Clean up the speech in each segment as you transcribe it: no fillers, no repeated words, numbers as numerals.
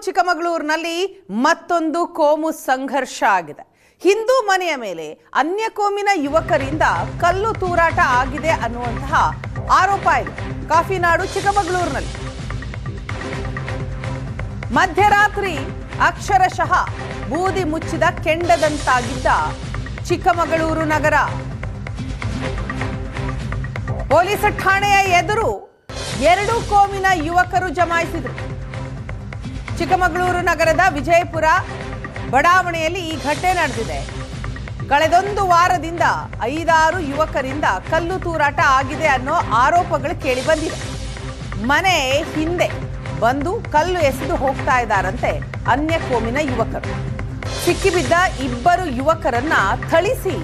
ಚಿಕ್ಕಮಗಳೂರಿನಲ್ಲಿ ಮತ್ತೊಂದು ಕೋಮು ಸಂಘರ್ಷ ಆಗಿದೆ. ಹಿಂದೂ ಮನೆಯ ಮೇಲೆ ಅನ್ಯ ಕೋಮಿನ ಯುವಕರಿಂದ ಕಲ್ಲು ತೂರಾಟ ಆಗಿದೆ ಅನ್ನುವಂತಹ ಆರೋಪ ಇದೆ. ಕಾಫಿನಾಡು ಚಿಕ್ಕಮಗಳೂರಿನಲ್ಲಿ ಮಧ್ಯರಾತ್ರಿ ಅಕ್ಷರಶಃ ಬೂದಿ ಮುಚ್ಚಿದ ಕೆಂಡದಂತಾಗಿದ್ದ ಚಿಕ್ಕಮಗಳೂರು ನಗರ. ಪೊಲೀಸ್ ಠಾಣೆಯ ಎದುರು ಎರಡು ಕೋಮಿನ ಯುವಕರು ಜಮಾಯಿಸಿದರು. ಚಿಕ್ಕಮಗಳೂರು ನಗರದ ವಿಜಯಪುರ ಬಡಾವಣೆಯಲ್ಲಿ ಈ ಘಟನೆ ನಡೆದಿದೆ. ಕಳೆದೊಂದು ವಾರದಿಂದ 5-6 ಯುವಕರಿಂದ ಕಲ್ಲು ತೂರಾಟ ಆಗಿದೆ ಅನ್ನೋ ಆರೋಪಗಳು ಕೇಳಿ ಬಂದಿದೆ. ಮನೆ ಹಿಂದೆ ಬಂದು ಕಲ್ಲು ಎಸೆದು ಹೋಗ್ತಾ ಇದ್ದಾರಂತೆ ಅನ್ಯ ಕೋಮಿನ ಯುವಕರು. ಸಿಕ್ಕಿಬಿದ್ದ 2 ಯುವಕರನ್ನ ಥಳಿಸಿ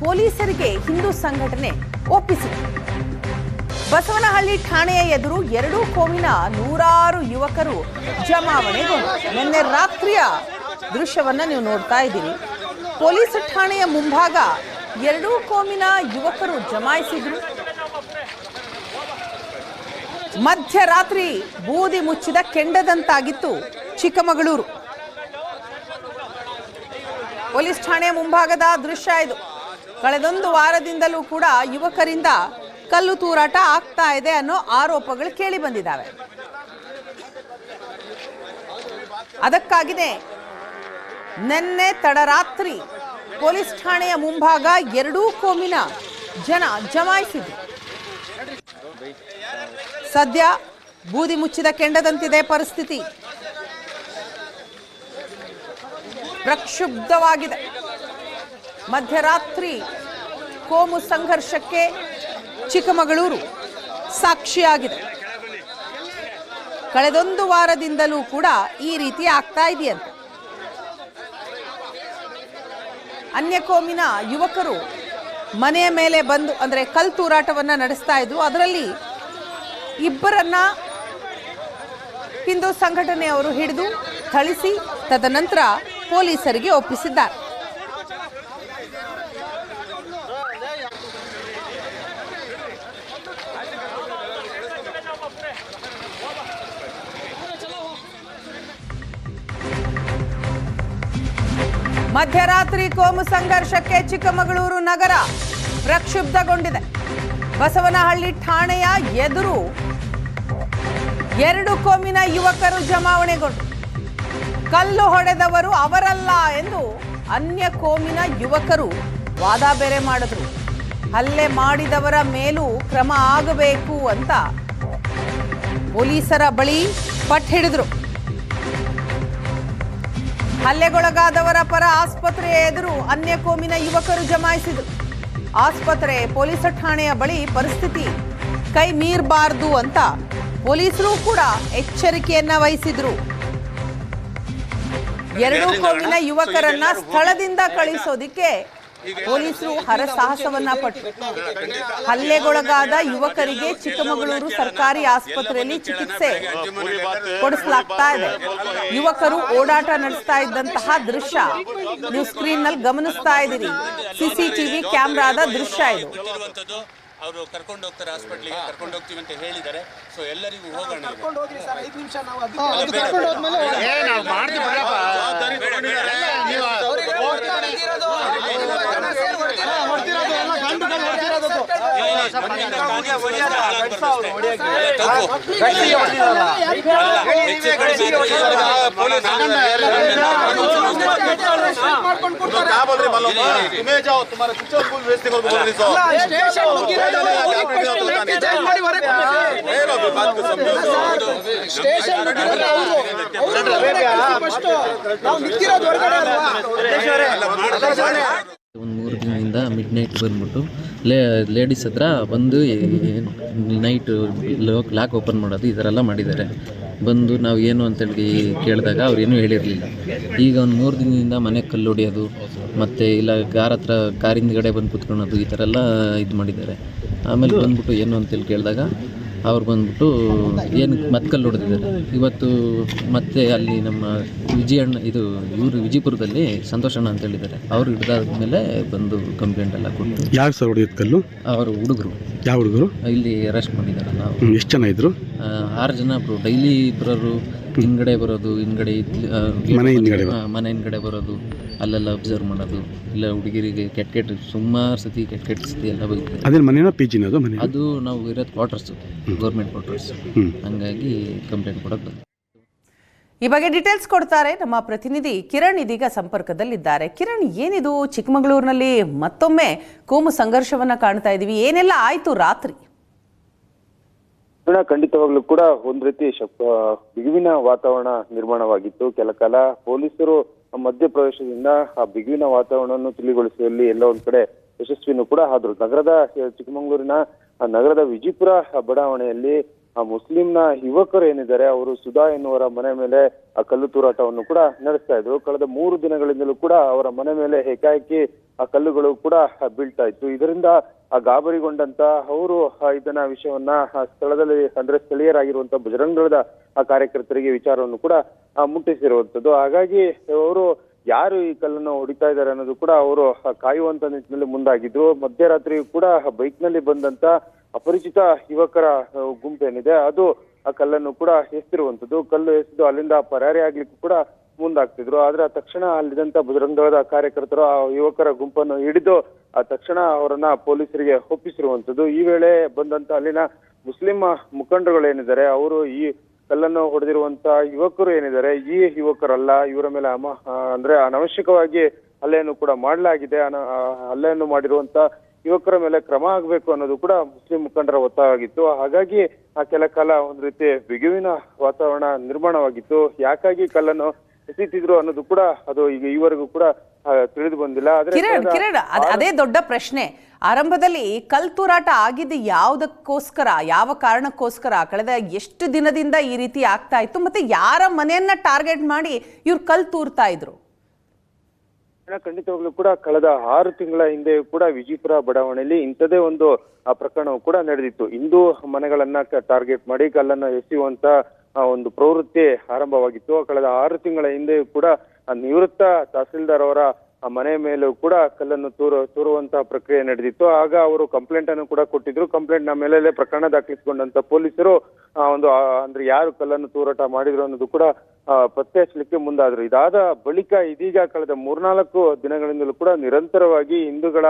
ಪೊಲೀಸರಿಗೆ ಹಿಂದೂ ಸಂಘಟನೆ ಒಪ್ಪಿಸಿದೆ. ಬಸವನಹಳ್ಳಿ ಠಾಣೆಯ ಎದುರು 2 ಕೋಮಿನ 100 ಯುವಕರು ಜಮಾವಣೆಗೊಂಡು ನಿನ್ನೆ ರಾತ್ರಿಯ ದೃಶ್ಯವನ್ನ ನೀವು ನೋಡ್ತಾ ಇದ್ದೀರಿ. ಪೊಲೀಸ್ ಠಾಣೆಯ ಮುಂಭಾಗ 2 ಕೋಮಿನ ಯುವಕರು ಜಮಾಯಿಸಿದ್ರು. ಮಧ್ಯರಾತ್ರಿ ಬೂದಿ ಮುಚ್ಚಿದ ಕೆಂಡದಂತಾಗಿತ್ತು ಚಿಕ್ಕಮಗಳೂರು. ಪೊಲೀಸ್ ಠಾಣೆಯ ಮುಂಭಾಗದ ದೃಶ್ಯ ಇದು. ಕಳೆದೊಂದು ವಾರದಿಂದಲೂ ಕೂಡ ಯುವಕರಿಂದ ಕಲ್ಲು ತೂರಾಟ ಆಗ್ತಾ ಇದೆ ಅನ್ನೋ ಆರೋಪಗಳು ಕೇಳಿ ಬಂದಿದ್ದಾವೆ. ಅದಕ್ಕಾಗಿಯೇ ನಿನ್ನೆ ತಡರಾತ್ರಿ ಪೊಲೀಸ್ ಠಾಣೆಯ ಮುಂಭಾಗ 2 ಕೋಮಿನ ಜನ ಜಮಾಯಿಸಿದ್ರು. ಸದ್ಯ ಬೂದಿ ಮುಚ್ಚಿದ ಕೆಂಡದಂತಿದೆ ಪರಿಸ್ಥಿತಿ. ಪ್ರಕ್ಷುಬ್ಧವಾಗಿದೆ. ಮಧ್ಯರಾತ್ರಿ ಕೋಮು ಸಂಘರ್ಷಕ್ಕೆ ಚಿಕ್ಕಮಗಳೂರು ಸಾಕ್ಷಿಯಾಗಿದೆ. ಕಳೆದೊಂದು ವಾರದಿಂದಲೂ ಕೂಡ ಈ ರೀತಿ ಆಗ್ತಾ ಇದೆಯಂತೆ. ಅನ್ಯ ಕೋಮಿನ ಯುವಕರು ಮನೆಯ ಮೇಲೆ ಬಂದು ಅಂದರೆ ಕಲ್ಲು ತೂರಾಟವನ್ನ ನಡೆಸ್ತಾ ಇದ್ರು. ಅದರಲ್ಲಿ 2ರನ್ನ ಹಿಂದೂ ಸಂಘಟನೆಯವರು ಹಿಡಿದು ಥಳಿಸಿ ತದನಂತರ ಪೊಲೀಸರಿಗೆ ಒಪ್ಪಿಸಿದ್ದಾರೆ. ಮಧ್ಯರಾತ್ರಿ ಕೋಮು ಸಂಘರ್ಷಕ್ಕೆ ಚಿಕ್ಕಮಗಳೂರು ನಗರ ಪ್ರಕ್ಷುಬ್ಧಗೊಂಡಿದೆ. ಬಸವನಹಳ್ಳಿ ಠಾಣೆಯ ಎದುರು 2 ಕೋಮಿನ ಯುವಕರು ಜಮಾವಣೆಗೊಂಡು ಕಲ್ಲು ಹೊಡೆದವರು ಅವರಲ್ಲ ಎಂದು ಅನ್ಯ ಕೋಮಿನ ಯುವಕರು ವಾದ ಬೇರೆ ಮಾಡಿದ್ರು. ಹಲ್ಲೆ ಮಾಡಿದವರ ಮೇಲೂ ಕ್ರಮ ಆಗಬೇಕು ಅಂತ ಪೊಲೀಸರ ಬಳಿ ಪಟ್ಟು ಹಿಡಿದ್ರು. ಹಲ್ಲೆಗೊಳಗಾದವರ ಪರ ಆಸ್ಪತ್ರೆಯ ಎದುರು ಅನ್ಯ ಕೋಮಿನ ಯುವಕರು ಜಮಾಯಿಸಿದರು. ಆಸ್ಪತ್ರೆ ಪೊಲೀಸ್ ಠಾಣೆಯ ಬಳಿ ಪರಿಸ್ಥಿತಿ ಕೈ ಮೀರಬಾರದು ಅಂತ ಪೊಲೀಸರು ಕೂಡ ಎಚ್ಚರಿಕೆಯನ್ನ ವಹಿಸಿದ್ರು. 2 ಕೋಮಿನ ಯುವಕರನ್ನ ಸ್ಥಳದಿಂದ ಕಳಿಸೋದಿಕ್ಕೆ ಪೊಲೀಸರು ಹರಸಾಹಸವನ್ನ ಪಟ್ಟರು. ಹಲ್ಲೆಗೊಳಗಾದ ಯುವಕರಿಗೆ ಚಿಕ್ಕಮಗಳೂರು ಸರ್ಕಾರಿ ಆಸ್ಪತ್ರೆಯಲ್ಲಿ ಚಿಕಿತ್ಸೆ ಕೊಡಿಸಲಾಗ್ತಾ ಇದೆ. ಯುವಕರು ಓಡಾಟ ನಡೆಸ್ತಾ ಇದ್ದಂತಹ ದೃಶ್ಯ ನೀವು ಸ್ಕ್ರೀನ್ ನಲ್ಲಿ ಗಮನಿಸ್ತಾ ಇದ್ದೀರಿ. ಸಿಸಿಟಿವಿ ಕ್ಯಾಮೆರಾದ ದೃಶ್ಯ ಇದು. ಅವರು ಕರ್ಕೊಂಡು ಹೋಗ್ತಾರೆ, ಹಾಸ್ಪಿಟಲ್ಗೆ ಕರ್ಕೊಂಡು ಹೋಗ್ತೀವಿ ಅಂತ ಹೇಳಿದ್ದಾರೆ. ಸೊ ಎಲ್ಲರಿಗೂ ಹೋಗೋಣ. ಕರ್ಕೊಂಡು ಹೋಗ್ರಿ ಸರ್, 5 ನಿಮಿಷ ನಾವು ಕರ್ಕೊಂಡು ಹೋದ್ಮೇಲೆ ನಾವು ಮಾಡ್ತೀವಿ. तुम्हें जाओ, तुम्हारा पिक्चर फुल वेस्टिंग हो बोल रही सो ಒಂದು 3 ದಿನದಿಂದ ಮಿಡ್ ನೈಟ್ ಬಂದ್ಬಿಟ್ಟು ಲೇಡೀಸ್ ಹತ್ರ ಬಂದು ನೈಟ್ ಲಾಕ್ ಓಪನ್ ಮಾಡೋದು ಈ ಥರ ಎಲ್ಲ ಮಾಡಿದ್ದಾರೆ. ಬಂದು ನಾವು ಏನು ಅಂತೇಳಿ ಕೇಳಿದಾಗ ಅವ್ರು ಏನೂ ಹೇಳಿರಲಿಲ್ಲ. ಈಗ ಒಂದು 3 ದಿನದಿಂದ ಮನೆಗೆ ಕಲ್ಲು ಹೊಡೆಯೋದು ಮತ್ತು ಇಲ್ಲ ಕಾರಿಂದಗಡೆ ಬಂದು ಕೂತ್ಕೊಳ್ಳೋದು ಈ ಥರ ಎಲ್ಲ ಇದು ಮಾಡಿದ್ದಾರೆ. ಆಮೇಲೆ ಬಂದ್ಬಿಟ್ಟು ಏನು ಅಂತೇಳಿ ಕೇಳಿದಾಗ ಅವ್ರು ಬಂದ್ಬಿಟ್ಟು ಏನು ಮತ್ತೆ ಕಲ್ಲು ಹೊಡೆದಿದ್ದಾರೆ. ಇವತ್ತು ಮತ್ತೆ ಅಲ್ಲಿ ನಮ್ಮ ವಿಜಯಪುರದಲ್ಲಿ ಸಂತೋಷಣ್ಣ ಅಂತ ಹೇಳಿದ್ದಾರೆ. ಅವ್ರು ಹಿಡಿದಾದ್ಮೇಲೆ ಬಂದು ಕಂಪ್ಲೇಂಟ್ ಎಲ್ಲ ಕೊಟ್ಟು. ಯಾವ ಸರ್ ಹೊಡೆಯೋದು ಕಲ್ಲು? ಅವರು ಹುಡುಗರು. ಯಾವ ಹುಡುಗರು? ಇಲ್ಲಿ ಅರೆಸ್ಟ್ ಮಾಡಿದ್ದಾರೆ. ನಾವು ಎಷ್ಟು ಜನ ಇದ್ರು? 6 ಜನ ಡೈಲಿ ಬರೋರು ಹಿಂದ್ಗಡೆ ಬರೋದು, ಮನೆ ಹಿಂದ್ಗಡೆ ಬರೋದು, ಅಲ್ಲೆಲ್ಲ ಅಬ್ಸರ್ವ್ ಮಾಡೋದು, ಇಲ್ಲ ಹುಡುಗಿರಿಗೆ ಕೆಟ್ಟ ಸುಮಾರು ಸತಿ ಕೆಟ್ಟ ಸತಿ ಎಲ್ಲ ಬೈತಾರೆ. ಅದೇ ಮನೇನ PG ಅದು ಮನೆ? ಅದು ನಾವು ಇರೋದು ಕ್ವಾರ್ಟರ್ಸ್, ಗೌರ್ಮೆಂಟ್ ಕ್ವಾರ್ಟರ್ಸ್. ಹಂಗಾಗಿ ಕಂಪ್ಲೇಂಟ್ ಕೊಡೋಕೆ ಬಂದು. ಈ ಬಗ್ಗೆ ಡೀಟೇಲ್ಸ್ ಕೊಡ್ತಾರೆ ನಮ್ಮ ಪ್ರತಿನಿಧಿ ಕಿರಣ್, ಇದೀಗ ಸಂಪರ್ಕದಲ್ಲಿದ್ದಾರೆ. ಕಿರಣ್, ಏನಿದು ಚಿಕ್ಕಮಗಳೂರಿನಲ್ಲಿ ಮತ್ತೊಮ್ಮೆ ಕೋಮು ಸಂಘರ್ಷವನ್ನ ಕಾಣ್ತಾ ಇದೀವಿ, ಏನೆಲ್ಲ ಆಯ್ತು ರಾತ್ರಿ? ಖಂಡಿತವಾಗ್ಲೂ ಕೂಡ ಒಂದ್ ರೀತಿ ಬಿಗುವಿನ ವಾತಾವರಣ ನಿರ್ಮಾಣವಾಗಿತ್ತು. ಕೆಲ ಕಾಲ ಪೊಲೀಸರು ಮಧ್ಯಪ್ರವೇಶದಿಂದ ಆ ಬಿಗುವಿನ ವಾತಾವರಣವನ್ನು ತಿಳಿಗೊಳಿಸುವಲ್ಲಿ ಎಲ್ಲ ಒಂದ್ ಕಡೆ ಯಶಸ್ವಿನೂ ಕೂಡ ಆದ್ರು. ಚಿಕ್ಕಮಗಳೂರಿನ ನಗರದ ವಿಜಿಪುರ ಬಡಾವಣೆಯಲ್ಲಿ ಆ ಮುಸ್ಲಿಂನ ಯುವಕರು ಏನಿದ್ದಾರೆ ಅವರು ಸುಧಾ ಎನ್ನುವರ ಮನೆ ಮೇಲೆ ಆ ಕಲ್ಲು ತೂರಾಟವನ್ನು ಕೂಡ ನಡೆಸ್ತಾ ಇದ್ರು. ಕಳೆದ 3 ದಿನಗಳಿಂದಲೂ ಕೂಡ ಅವರ ಮನೆ ಮೇಲೆ ಏಕಾಏಕಿ ಆ ಕಲ್ಲುಗಳು ಕೂಡ ಬೀಳ್ತಾ ಇತ್ತು. ಇದರಿಂದ ಗಾಬರಿಗೊಂಡಂತ ಅವರು ಇದನ್ನ ವಿಷಯವನ್ನ ಸ್ಥಳದಲ್ಲಿ ಅಂದ್ರೆ ಸ್ಥಳೀಯರಾಗಿರುವಂತಹ ಬಜರಂಗ ದಳದ ಆ ಕಾರ್ಯಕರ್ತರಿಗೆ ವಿಚಾರವನ್ನು ಕೂಡ ಮುಟ್ಟಿಸಿರುವಂತದ್ದು. ಹಾಗಾಗಿ ಅವರು ಯಾರು ಈ ಕಲ್ಲನ್ನು ಹೊಡಿತಾ ಇದ್ದಾರೆ ಅನ್ನೋದು ಕೂಡ ಅವರು ಕಾಯುವಂತ ನಿಟ್ಟಿನಲ್ಲಿ ಮುಂದಾಗಿದ್ರು. ಮಧ್ಯರಾತ್ರಿ ಕೂಡ ಬೈಕ್ ನಲ್ಲಿ ಬಂದಂತ ಅಪರಿಚಿತ ಯುವಕರ ಗುಂಪೇನಿದೆ ಅದು ಆ ಕಲ್ಲನ್ನು ಕೂಡ ಎಸ್ತಿರುವಂತದ್ದು. ಕಲ್ಲು ಎಸೆದು ಅಲ್ಲಿಂದ ಪರಾರಿ ಆಗ್ಲಿಕ್ಕೂ ಕೂಡ ಮುಂದಾಗ್ತಿದ್ರು. ಆದ್ರೆ ತಕ್ಷಣ ಅಲ್ಲಿದ್ದಂತ ಬಜರಂಗ ದಳದ ಕಾರ್ಯಕರ್ತರು ಆ ಯುವಕರ ಗುಂಪನ್ನು ಹಿಡಿದು ತಕ್ಷಣ ಅವರನ್ನ ಪೊಲೀಸರಿಗೆ ಒಪ್ಪಿಸಿರುವಂತದ್ದು. ಈ ವೇಳೆ ಬಂದಂತ ಅಲ್ಲಿನ ಮುಸ್ಲಿಂ ಮುಖಂಡರುಗಳೇನಿದ್ದಾರೆ ಅವರು ಈ ಕಲ್ಲನ್ನು ಹೊಡೆದಿರುವಂತ ಯುವಕರು ಏನಿದ್ದಾರೆ ಈ ಯುವಕರಲ್ಲ, ಇವರ ಮೇಲೆ ಅಂದ್ರೆ ಅನವಶ್ಯಕವಾಗಿ ಹಲ್ಲೆಯನ್ನು ಕೂಡ ಮಾಡಲಾಗಿದೆ, ಹಲ್ಲೆಯನ್ನು ಮಾಡಿರುವಂತ ಯುವಕರ ಮೇಲೆ ಕ್ರಮ ಆಗಬೇಕು ಅನ್ನೋದು ಕೂಡ ಮುಸ್ಲಿಂ ಮುಖಂಡರ ಒತ್ತಾಯವಾಗಿತ್ತು. ಹಾಗಾಗಿ ಆ ಕೆಲ ಕಾಲ ಒಂದ್ ರೀತಿ ಬಿಗುವಿನ ವಾತಾವರಣ ನಿರ್ಮಾಣವಾಗಿತ್ತು. ಯಾಕಾಗಿ ಕಲ್ಲನ್ನು ಎಸೀತಿದ್ರು ಅನ್ನೋದು ಕೂಡ ಅದು ಈಗ ಈವರೆಗೂ ಕೂಡ ತಿಳಿದು ಬಂದಿಲ್ಲ. ಕಿರಣ್, ಅದೇ ದೊಡ್ಡ ಪ್ರಶ್ನೆ. ಆರಂಭದಲ್ಲಿ ಕಲ್ ತೂರಾಟ ಆಗಿದ್ದು ಯಾವುದಕ್ಕೋಸ್ಕರ, ಯಾವ ಕಾರಣಕ್ಕೋಸ್ಕರ, ಕಳೆದ ಎಷ್ಟು ದಿನದಿಂದ ಈ ರೀತಿ ಆಗ್ತಾ ಇತ್ತು, ಮತ್ತೆ ಯಾರ ಮನೆಯನ್ನ ಟಾರ್ಗೆಟ್ ಮಾಡಿ ಇವ್ರು ಕಲ್ ತೂರ್ತಾ ಇದ್ರು? ಖಂಡಿತವಾಗ್ಲೂ ಕೂಡ ಕಳೆದ 6 ತಿಂಗಳ ಹಿಂದೆ ಕೂಡ ವಿಜಿಪುರ ಬಡಾವಣೆಯಲ್ಲಿ ಇಂಥದೇ ಒಂದು ಪ್ರಕರಣವು ಕೂಡ ನಡೆದಿತ್ತು. ಹಿಂದೂ ಮನೆಗಳನ್ನ ಟಾರ್ಗೆಟ್ ಮಾಡಿ ಕಲ್ಲನ್ನು ಎಸೆಯುವಂತ ಒಂದು ಪ್ರವೃತ್ತಿ ಆರಂಭವಾಗಿತ್ತು. ಕಳೆದ 6 ತಿಂಗಳ ಹಿಂದೆ ಕೂಡ ನಿವೃತ್ತ ತಹಸೀಲ್ದಾರ್ ಅವರ ಮನೆ ಮೇಲೂ ಕೂಡ ಕಲ್ಲನ್ನು ತೂರುವಂತಹ ಪ್ರಕ್ರಿಯೆ ನಡೆದಿತ್ತು. ಆಗ ಅವರು ಕಂಪ್ಲೇಂಟ್ ಅನ್ನು ಕೂಡ ಕೊಟ್ಟಿದ್ರು. ಕಂಪ್ಲೇಂಟ್ ನ ಮೇಲೆ ಪ್ರಕರಣ ದಾಖಲಿಸಿಕೊಂಡಂತ ಪೊಲೀಸರು ಅಂದ್ರೆ ಯಾರು ಕಲ್ಲನ್ನು ತೂರಾಟ ಮಾಡಿದ್ರು ಅನ್ನೋದು ಕೂಡ ಪತ್ತೆ ಹಚ್ಚಲಿಕ್ಕೆ ಮುಂದಾದ್ರು. ಇದಾದ ಬಳಿಕ ಇದೀಗ ಕಳೆದ 3-4 ದಿನಗಳಿಂದಲೂ ಕೂಡ ನಿರಂತರವಾಗಿ ಹಿಂದೂಗಳ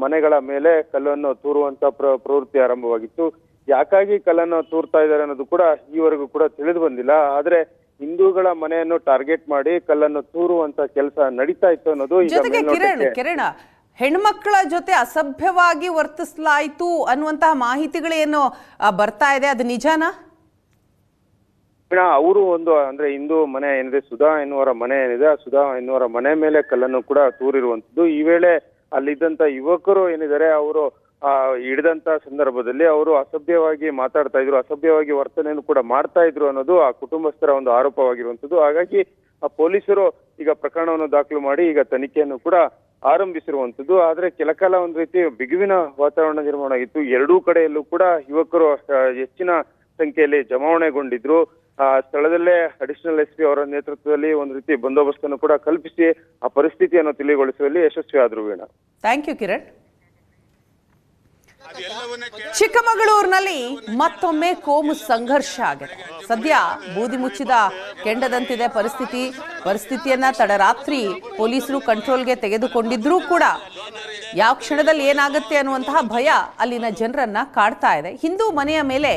ಮನೆಗಳ ಮೇಲೆ ಕಲ್ಲನ್ನು ತೂರುವಂತ ಪ್ರವೃತ್ತಿ ಆರಂಭವಾಗಿತ್ತು. ಯಾಕಾಗಿ ಕಲ್ಲನ್ನು ತೂರ್ತಾ ಇದ್ದಾರೆ ಅನ್ನೋದು ಕೂಡ ಈವರೆಗೂ ಕೂಡ ತಿಳಿದು ಬಂದಿಲ್ಲ. ಆದ್ರೆ ಹಿಂದೂಗಳ ಮನೆಯನ್ನು ಟಾರ್ಗೆಟ್ ಮಾಡಿ ಕಲ್ಲನ್ನು ತೂರುವಂತ ಕೆಲಸ ನಡೀತಾ ಇತ್ತು ಅನ್ನೋದು ಜೊತೆಗೆ ಕಿರಣ್, ಹೆಣ್ಮಕ್ಳ ಜೊತೆ ಅಸಭ್ಯವಾಗಿ ವರ್ತಿಸಲಾಯಿತು ಅನ್ನುವಂತಹ ಮಾಹಿತಿಗಳೇನು ಬರ್ತಾ ಇದೆ, ಅದು ನಿಜಾನಾ? ಅವರು ಅಂದ್ರೆ ಹಿಂದೂ ಮನೆ ಏನಿದೆ, ಸುಧಾ ಎನ್ನುವರ ಮನೆ ಏನಿದೆ, ಆ ಸುಧಾ ಎನ್ನುವರ ಮನೆ ಮೇಲೆ ಕಲ್ಲನ್ನು ಕೂಡ ತೂರಿರುವಂತದ್ದು. ಈ ವೇಳೆ ಅಲ್ಲಿದ್ದಂತ ಯುವಕರು ಏನಿದ್ದಾರೆ ಅವರು ಹಿಡಿದಂತ ಸಂದರ್ಭದಲ್ಲಿ ಅವರು ಅಸಭ್ಯವಾಗಿ ಮಾತಾಡ್ತಾ ಇದ್ರು, ಅಸಭ್ಯವಾಗಿ ವರ್ತನೆಯನ್ನು ಕೂಡ ಮಾಡ್ತಾ ಇದ್ರು ಅನ್ನೋದು ಆ ಕುಟುಂಬಸ್ಥರ ಒಂದು ಆರೋಪವಾಗಿರುವಂತದ್ದು. ಹಾಗಾಗಿ ಆ ಪೊಲೀಸರು ಈಗ ಪ್ರಕರಣವನ್ನು ದಾಖಲು ಮಾಡಿ ಈಗ ತನಿಖೆಯನ್ನು ಕೂಡ ಆರಂಭಿಸಿರುವಂತದ್ದು. ಆದ್ರೆ ಕೆಲಕಾಲ ಒಂದ್ ರೀತಿ ಬಿಗುವಿನ ವಾತಾವರಣ ನಿರ್ಮಾಣ ಆಗಿತ್ತು. ಎರಡೂ ಕಡೆಯಲ್ಲೂ ಕೂಡ ಯುವಕರು ಹೆಚ್ಚಿನ ಸಂಖ್ಯೆಯಲ್ಲಿ ಜಮಾವಣೆಗೊಂಡಿದ್ರು. ಸ್ಥಳದಲ್ಲೇ ಅಡಿಷನಲ್ SP ಅವರ ನೇತೃತ್ವದಲ್ಲಿ ಒಂದ್ ರೀತಿ ಬಂದೋಬಸ್ತನ್ನು ಕೂಡ ಕಲ್ಪಿಸಿ ಆ ಪರಿಸ್ಥಿತಿಯನ್ನು ತಿಳಿಗೊಳಿಸುವಲ್ಲಿ ಯಶಸ್ವಿ ಆದ್ರು. Veena, thank you Kiran. ಚಿಕ್ಕಮಗಳೂರಿನಲ್ಲಿ ಮತ್ತೊಮ್ಮೆ ಕೋಮು ಸಂಘರ್ಷ ಆಗಿದೆ. ಸದ್ಯ ಬೂದಿ ಮುಚ್ಚಿದ ಕೆಂಡದಂತಿದೆ ಪರಿಸ್ಥಿತಿಯನ್ನ ತಡರಾತ್ರಿ ಪೊಲೀಸರು ಕಂಟ್ರೋಲ್ಗೆ ತೆಗೆದುಕೊಂಡಿದ್ರೂ ಕೂಡ ಯಾವ ಕ್ಷಣದಲ್ಲಿ ಏನಾಗುತ್ತೆ ಅನ್ನುವಂತಹ ಭಯ ಅಲ್ಲಿನ ಜನರನ್ನ ಕಾಡ್ತಾ ಇದೆ. ಹಿಂದೂ ಮನೆಯ ಮೇಲೆ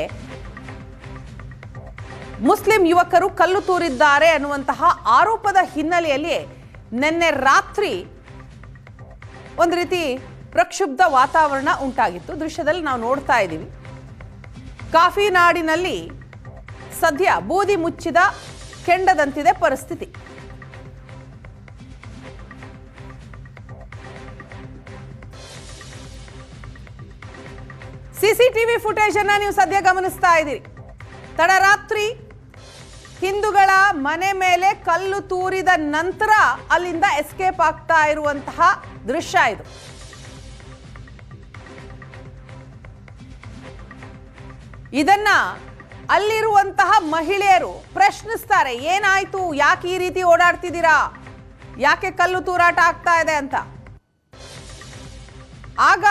ಮುಸ್ಲಿಂ ಯುವಕರು ಕಲ್ಲು ತೂರಿದ್ದಾರೆ ಅನ್ನುವಂತಹ ಆರೋಪದ ಹಿನ್ನೆಲೆಯಲ್ಲಿ ನಿನ್ನೆ ರಾತ್ರಿ ಒಂದು ರೀತಿ ಪ್ರಕ್ಷುಬ್ಧ ವಾತಾವರಣ ಉಂಟಾಗಿತ್ತು. ದೃಶ್ಯದಲ್ಲಿ ನಾವು ನೋಡ್ತಾ ಇದ್ದೀವಿ. ಕಾಫಿ ನಾಡಿನಲ್ಲಿ ಸದ್ಯ ಬೂದಿ ಮುಚ್ಚಿದ ಕೆಂಡದಂತಿದೆ ಪರಿಸ್ಥಿತಿ. CCTV ಫುಟೇಜ್ ಅನ್ನ ನೀವು ಸದ್ಯ ಗಮನಿಸ್ತಾ ಇದ್ದೀರಿ. ತಡರಾತ್ರಿ ಹಿಂದೂಗಳ ಮನೆ ಮೇಲೆ ಕಲ್ಲು ತೂರಿದ ನಂತರ ಅಲ್ಲಿಂದ ಎಸ್ಕೇಪ್ ಆಗ್ತಾ ಇರುವಂತಹ ದೃಶ್ಯ ಇದು. ಇದನ್ನ ಅಲ್ಲಿರುವಂತಹ ಮಹಿಳೆಯರು ಪ್ರಶ್ನಿಸ್ತಾರೆ, ಏನಾಯ್ತು, ಯಾಕೆ ಈ ರೀತಿ ಓಡಾಡ್ತಿದ್ದೀರಾ, ಯಾಕೆ ಕಲ್ಲು ತೂರಾಟ ಆಗ್ತಾ ಇದೆ ಅಂತ. ಆಗ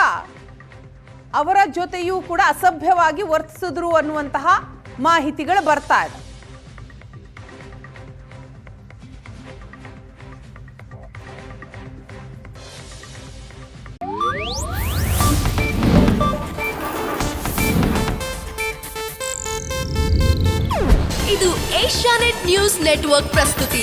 ಅವರ ಜೊತೆಯೂ ಕೂಡ ಅಸಭ್ಯವಾಗಿ ವರ್ತಿಸಿದ್ರು ಅನ್ನುವಂತಹ ಮಾಹಿತಿಗಳು ಬರ್ತಾ ಇದೆ. ಏಷ್ಯಾನೆಟ್ ನ್ಯೂಸ್ ನೆಟ್ವರ್ಕ್ ಪ್ರಸ್ತುತಿ.